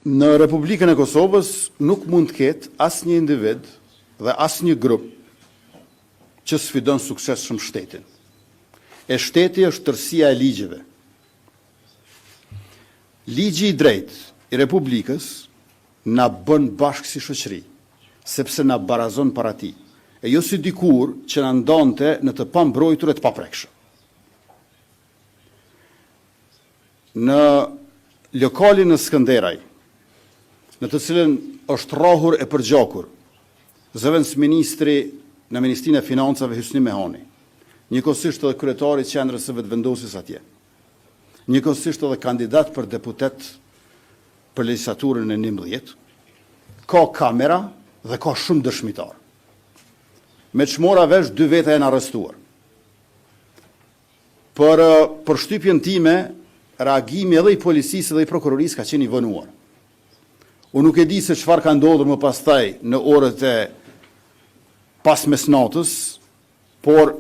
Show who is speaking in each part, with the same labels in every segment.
Speaker 1: Në Republikën e Kosovës nuk mund të ketë asnjë individ dhe asnjë grup që sfidon suksesshëm shtetin. E shteti është tërësia e ligjeve. Ligji i drejtë i Republikës na bën bashkë si shoqëri, sepse na barazon para tij, e jo si dikur që na ndonte në të pambrojtur e të paprekshëm. Në lokalin në Skënderaj, në të cilën është rrohur e përgjakur zëvendës ministri në Ministrinë e Financave Hysni Mehani, njëkohësisht edhe kryetari i qendrës së vetëvendosjes atje, njëkohësisht edhe kandidat për deputet për legjislaturën e 11, ka kamera dhe ka shumë dëshmitar. Me çmora vesh 2 veta janë arrestuar. Për përshtypjen time, reagimi edhe i policisë edhe i prokurorisë ka qenë i vënuar. Unë nuk e di se çfarë ka ndodhur më pastaj në orët e pas mesnatës, por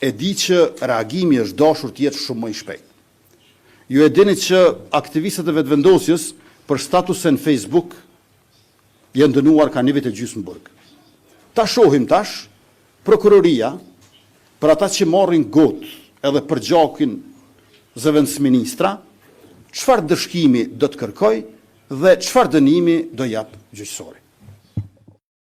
Speaker 1: e di që reagimi është dashur të jetë shumë më i shpejt. Ju e dini që aktivistët e vetëvendosjes për statusen Facebook janë dënuar ka 1 vit e gjysmë burg. Ta shohim tash prokuroria për ata që marrin gotë edhe për gjakin zëvendës ministra, çfarë dëshkimi do të kërkoj dhe çfarë dënimi do jap gjyqësori.